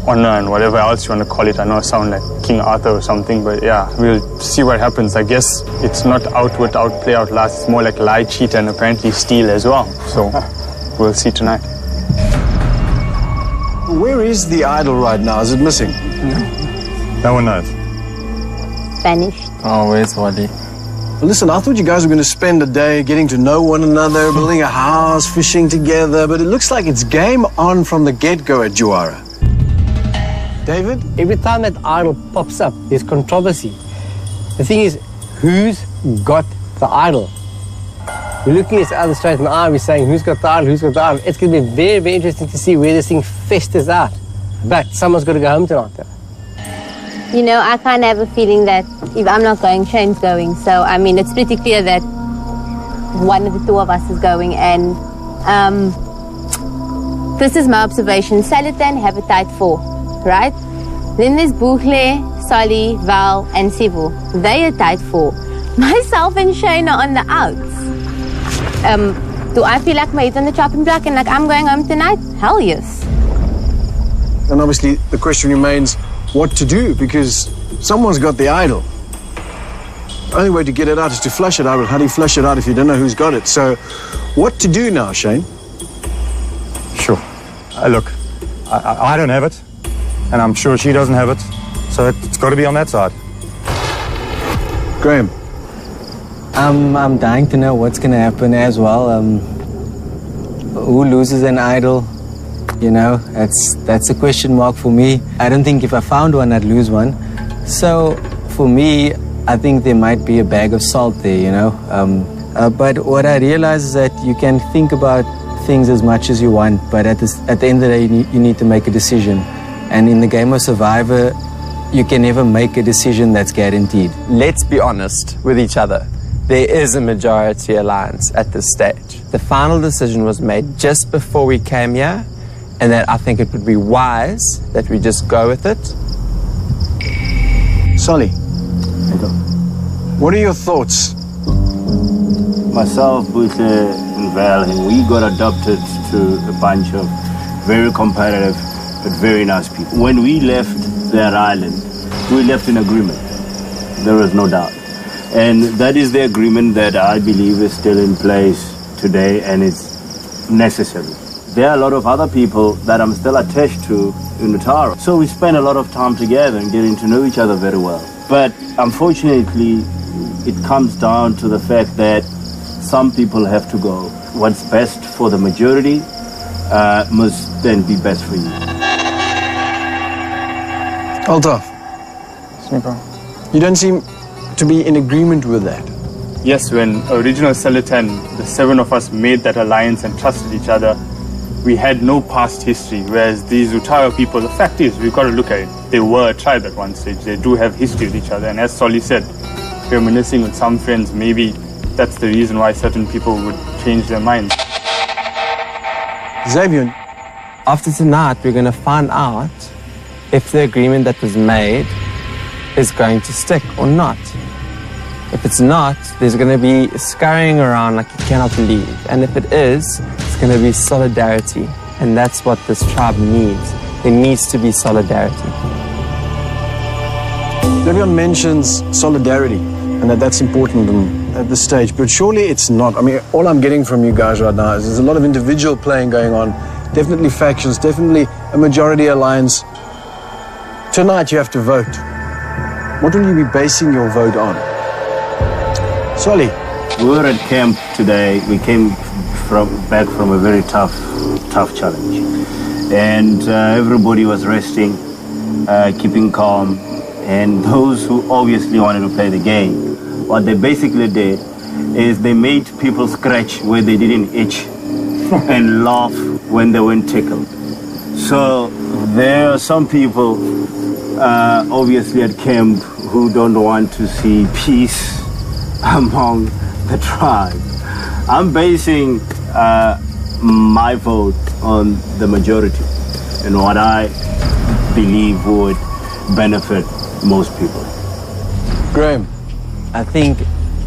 honor and whatever else you want to call it. I know I sound like King Arthur or something, but yeah, we'll see what happens. I guess it's not outward, outplay, outlast. It's more like lie, cheat, and apparently steal as well. So we'll see tonight. Where is the idol right now? Is it missing? No one knows. Vanished. Oh, where's Wally? Well, listen, I thought you guys were going to spend a day getting to know one another, building a house, fishing together, but it looks like it's game on from the get-go at Juara. David? Every time that idol pops up, there's controversy. The thing is, who's got the idol? We're looking at the other straight in the eye, we're saying, who's got the idol, who's got the idol? It's going to be very, very interesting to see where this thing festers out. But someone's got to go home tonight, though. You know, I kind of have a feeling that if I'm not going, Shane's going. So, I mean, it's pretty clear that one of the 2 of us is going. And this is my observation. Selatan have a tight 4, right? Then there's Bukle, Solly, Val, and Sivu. They are tight 4. Myself and Shane are on the outs. Do I feel like my head on the chopping block and like I'm going home tonight? Hell yes. And obviously the question remains what to do, because someone's got the idol. The only way to get it out is to flush it out. But how do you flush it out if you don't know who's got it? So what to do now, Shane? Sure. Look, I don't have it, and I'm sure she doesn't have it, so it's got to be on that side. Graham? I'm dying to know what's going to happen as well. Who loses an idol? You know, that's a question mark for me. I don't think if I found one, I'd lose one. So for me, I think there might be a bag of salt there, you know. But what I realize is that you can think about things as much as you want, but at the end of the day, you need to make a decision. And in the game of Survivor, you can never make a decision that's guaranteed. Let's be honest with each other. There is a majority alliance at this stage. The final decision was made just before we came here, and that I think it would be wise that we just go with it. Solly, what are your thoughts? Myself, Bukle, and Val, we got adopted to a bunch of very competitive but very nice people. When we left their island, we left in agreement. There was no doubt. And that is the agreement that I believe is still in place today, and it's necessary. There are a lot of other people that I'm still attached to in Utara. So we spend a lot of time together and getting to know each other very well. But unfortunately, it comes down to the fact that some people have to go. What's best for the majority must then be best for you. Altaf, you don't seem to be in agreement with that. Yes, when original Selatan, the 7 of us made that alliance and trusted each other, we had no past history, whereas these Utawa people, the fact is, we've got to look at it. They were a tribe at one stage. They do have history with each other. And as Solly said, reminiscing with some friends, maybe that's the reason why certain people would change their minds. Xavier, after tonight, we're going to find out if the agreement that was made is going to stick or not. If it's not, there's going to be scurrying around like you cannot believe. And if it is, it's going to be solidarity. And that's what this tribe needs. There needs to be solidarity. Everyone mentions solidarity, and that's important at this stage, but surely it's not. I mean, all I'm getting from you guys right now is there's a lot of individual playing going on, definitely factions, definitely a majority alliance. Tonight you have to vote. What will you be basing your vote on? Solly. We were at camp today. We came back from a very tough challenge. And everybody was resting, keeping calm. And those who obviously wanted to play the game, what they basically did is they made people scratch where they didn't itch and laugh when they weren't tickled. So there are some people obviously at camp who don't want to see peace among the tribe. I'm basing my vote on the majority and what I believe would benefit most people. Graham, I think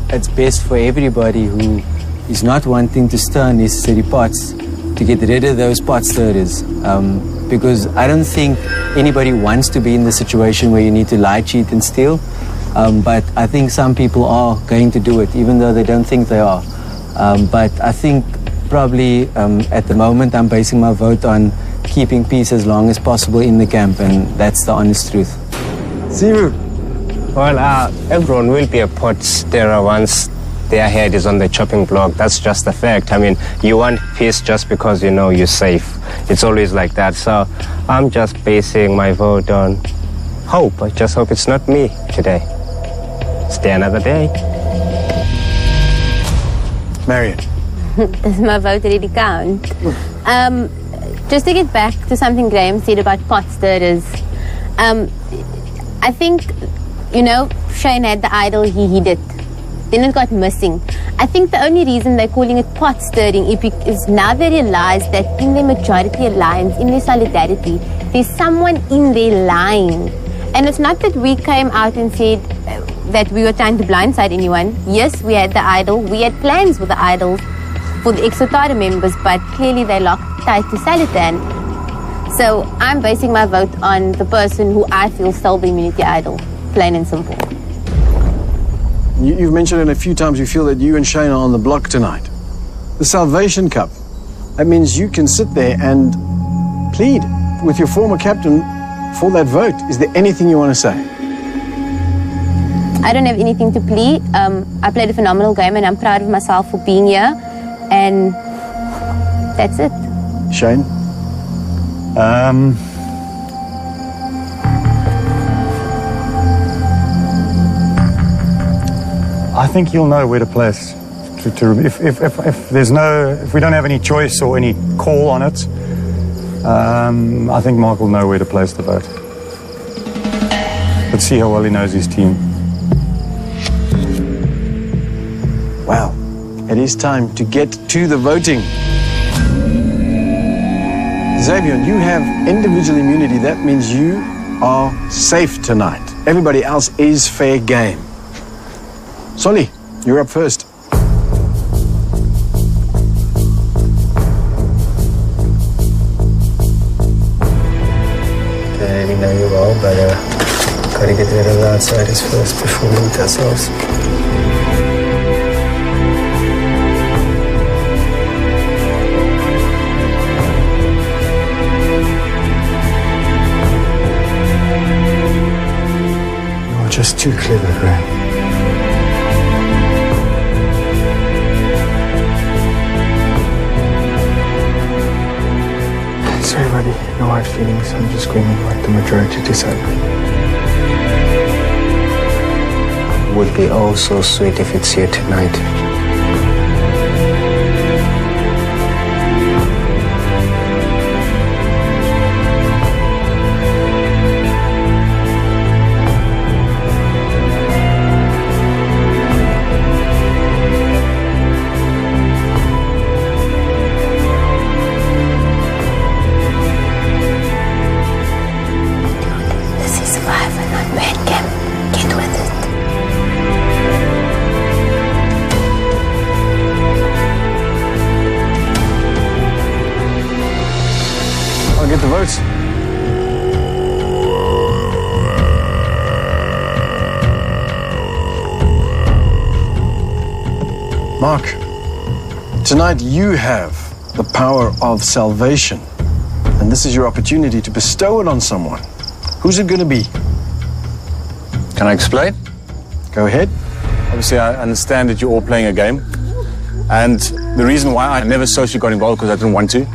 it's best for everybody who is not wanting to stir unnecessary pots to get rid of those pot stirrers. Because I don't think anybody wants to be in the situation where you need to lie, cheat and steal. But I think some people are going to do it, even though they don't think they are. But I think probably at the moment I'm basing my vote on keeping peace as long as possible in the camp, and that's the honest truth. Sivu? Well, everyone will be a pot stirrer once their head is on the chopping block. That's just a fact. I mean, you want peace just because you know you're safe. It's always like that. So I'm just basing my vote on hope. I just hope it's not me today. Stay another day. Marion. Does my vote really count? Just to get back to something Graham said about pot stirrers, I think, you know, Shane had the idol, he hid it. Then it got missing. I think the only reason they're calling it pot stirring is now they realize that in their majority alliance, in their solidarity, there's someone in their line. And it's not that we came out and said that we were trying to blindside anyone. Yes, we had the idol, we had plans with the idols for the ex-Utara members, but clearly they locked tight to Salatan. So I'm basing my vote on the person who I feel stole the immunity idol, plain and simple. You've mentioned it a few times, you feel that you and Shane are on the block tonight. The Salvation Cup, that means you can sit there and plead with your former captain for that vote. Is there anything you want to say? I don't have anything to plead. I played a phenomenal game and I'm proud of myself for being here. And that's it. Shane? I think you'll know where to place. If we don't have any choice or any call on it, I think Mark will know where to place the vote. Let's see how well he knows his team. Wow, it is time to get to the voting. Xavier, you have individual immunity. That means you are safe tonight. Everybody else is fair game. Solly, you're up first. We know you well, but gotta get rid of the outsiders first before we meet ourselves. You're just too clever, Graham. Sorry, buddy. No hard feelings. I'm just going to let the majority decide. It would be oh so sweet if it's here tonight. votes. Mark, tonight you have the power of salvation. And this is your opportunity to bestow it on someone. Who's it going to be? Can I explain? Go ahead. Obviously, I understand that you're all playing a game. And the reason why I never socially got involved because I didn't want to.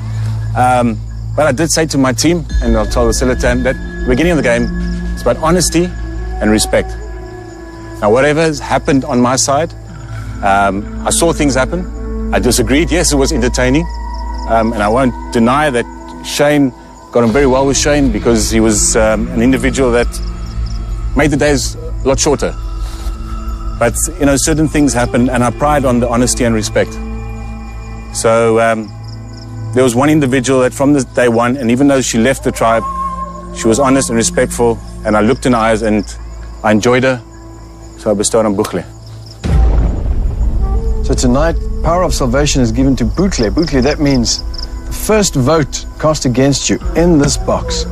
But I did say to my team, and I'll tell the Silverton, that at the beginning of the game, it's about honesty and respect. Now, whatever has happened on my side, I saw things happen. I disagreed. Yes, it was entertaining. And I won't deny that Shane got on very well with Shane because he was an individual that made the days a lot shorter. But, you know, certain things happen, and I pride on the honesty and respect. So there was one individual that from the day one, and even though she left the tribe, she was honest and respectful, and I looked in her eyes and I enjoyed her, so I bestowed on Bukle. So tonight, power of salvation is given to Bukle. Bukle, that means the first vote cast against you in this box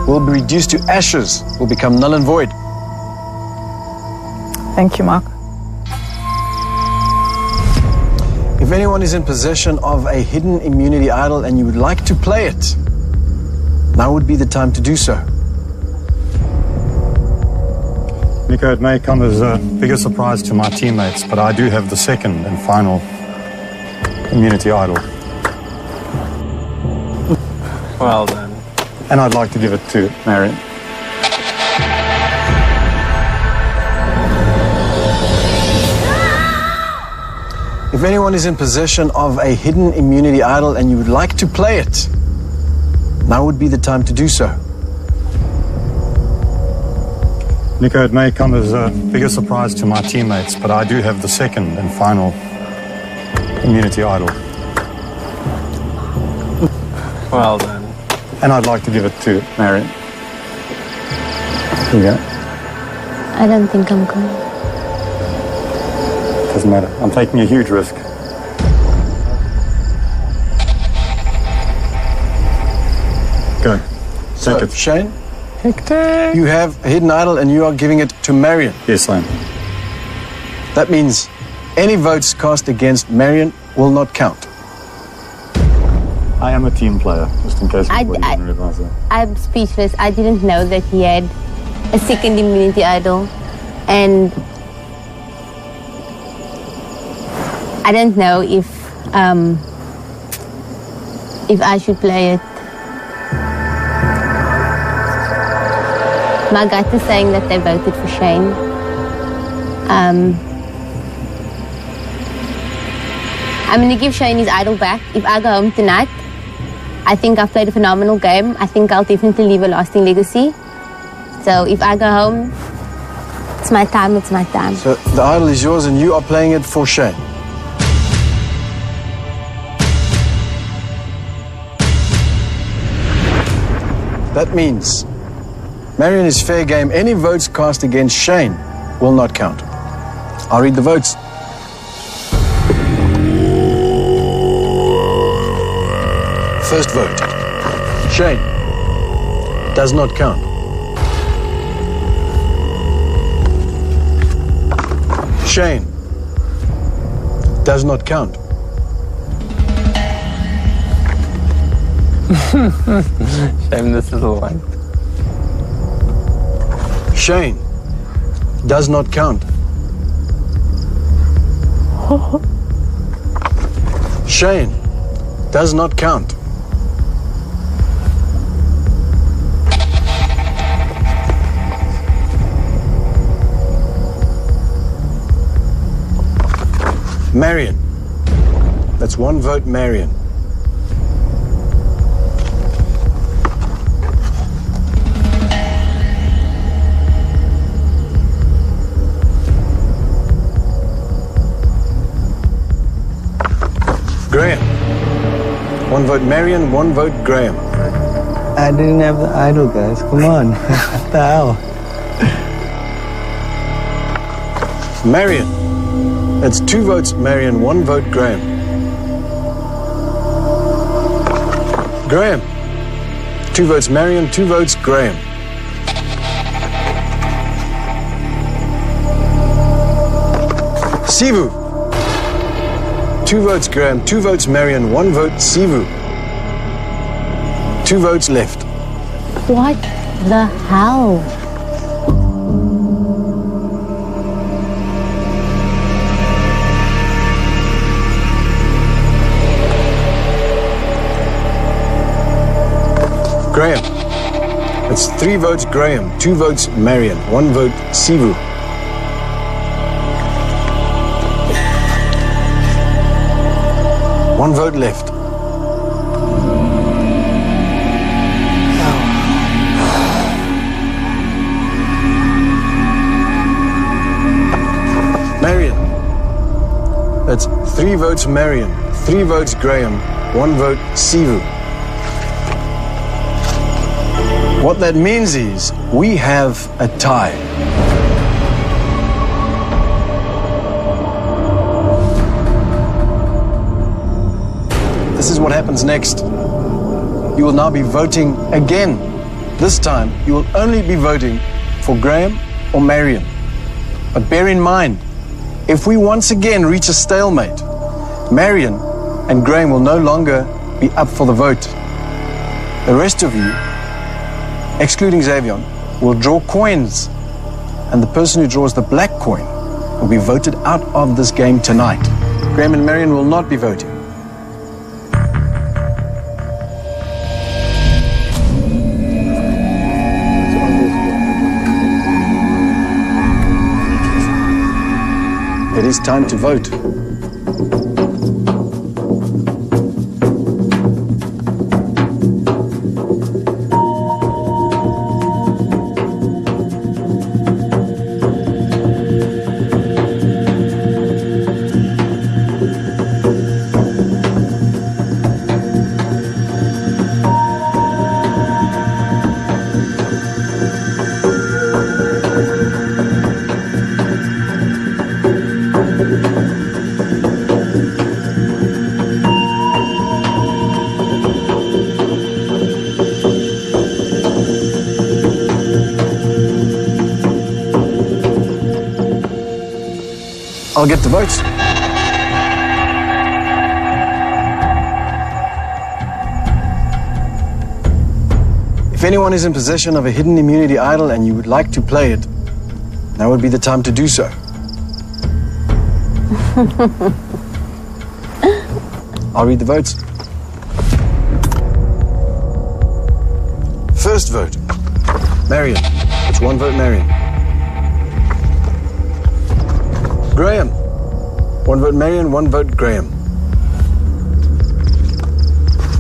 will be reduced to ashes, will become null and void. Thank you, Mark. If anyone is in possession of a hidden immunity idol and you would like to play it, now would be the time to do so. Nico, it may come as a bigger surprise to my teammates, but I do have the second and final immunity idol. Well done. And I'd like to give it to Marion. If anyone is in possession of a hidden immunity idol and you would like to play it, now would be the time to do so. Nico, it may come as a bigger surprise to my teammates, but I do have the second and final immunity idol. Well done. And I'd like to give it to Marion. Here you go. I don't think I'm going. Doesn't matter. I'm taking a huge risk. Go. Take it. Shane? Hector. You have a hidden idol and you are giving it to Marion. Yes, I am. That means any votes cast against Marion will not count. I am a team player, just in case people didn't realize that. I'm speechless. I didn't know that he had a second immunity idol. And I don't know if I should play it. My gut is saying that they voted for Shane. I'm going to give Shane his idol back. If I go home tonight, I think I've played a phenomenal game. I think I'll definitely leave a lasting legacy. So if I go home, it's my time, it's my time. So the idol is yours and you are playing it for Shane. That means Marion is fair game. Any votes cast against Shane will not count. I'll read the votes. First vote. Shane. Does not count. Shane. Does not count. Shameless little one. Shane does not count. Shane does not count. Marion. That's one vote, Marion. Graham. One vote Marion, one vote Graham. I didn't have the idol, guys. Come on. What the hell? Marion. That's two votes Marion, one vote Graham. Graham. 2 votes Marion, 2 votes Graham. Sivu. 2 votes Graham, 2 votes Marion, 1 vote Sivu. 2 votes left. What the hell? Graham. That's 3 votes Graham, 2 votes Marion, 1 vote Sivu. One vote left. Marion. That's 3 votes Marion, 3 votes Graham, 1 vote Sivu. What that means is we have a tie. This is what happens next. You will now be voting again. This time, you will only be voting for Graham or Marion. But bear in mind, if we once again reach a stalemate, Marion and Graham will no longer be up for the vote. The rest of you, excluding Xavier, will draw coins, and the person who draws the black coin will be voted out of this game tonight. Graham and Marion will not be voting. It is time to vote. I'll get the votes. If anyone is in possession of a hidden immunity idol and you would like to play it, now would be the time to do so. I'll read the votes. First vote, Marion. It's 1 vote Marion. Graham. 1 vote Marion, 1 vote Graham.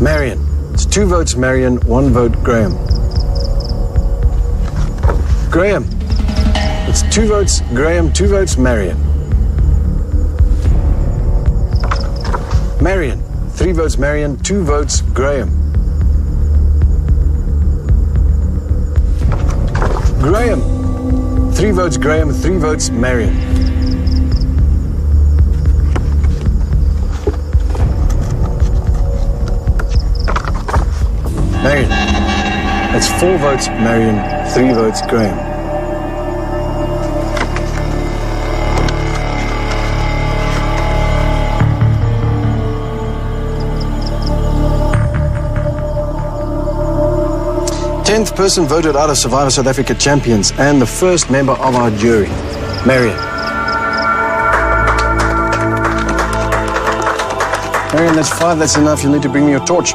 Marion. It's 2 votes Marion, 1 vote Graham. Graham. It's 2 votes Graham, 2 votes Marion. Marion. 3 votes Marion, 2 votes Graham. Graham. 3 votes Graham, 3 votes Marion. Marion. That's 4 votes Marion, 3 votes Graham. Tenth person voted out of Survivor South Africa Champions and the first member of our jury, Marion. Marion, that's 5, that's enough. You'll need to bring me your torch.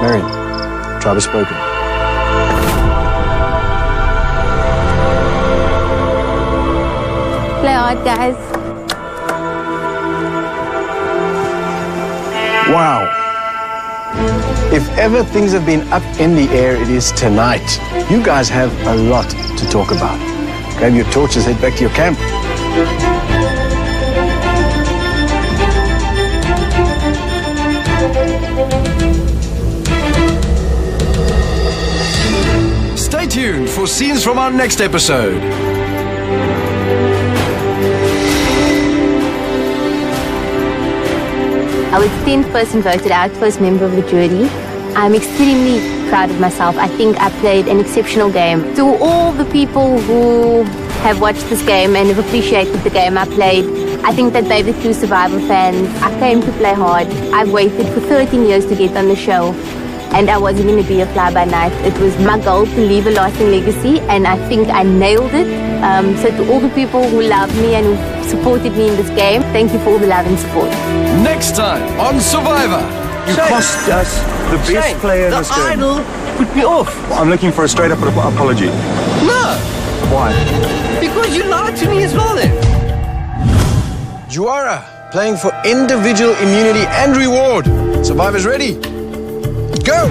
Marion, tribe has spoken. Play hard, guys. Wow. If ever things have been up in the air, it is tonight. You guys have a lot to talk about. Grab your torches, head back to your camp. for scenes from our next episode. I was 10th person voted out, first member of the jury. I'm extremely proud of myself. I think I played an exceptional game. To all the people who have watched this game and have appreciated the game I played, I think that they're the true Survivor fans. I came to play hard. I've waited for 13 years to get on the show, and I wasn't going to be a fly-by-night. It was my goal to leave a lasting legacy, and I think I nailed it. So to all the people who love me and who supported me in this game, thank you for all the love and support. Next time on Survivor. You cost us the best player in this game. The idol put me off. I'm looking for a straight up apology. No! Why? Because you lied to me as well then. Juara, playing for individual immunity and reward. Survivor's ready. Go!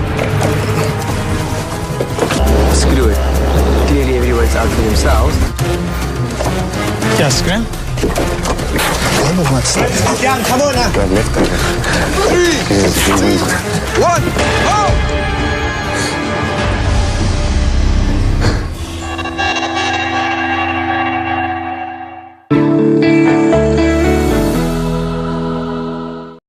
Screw it. Clearly everyone's out for themselves. Yes, Graham? Come on now. 3, 2, 1, go!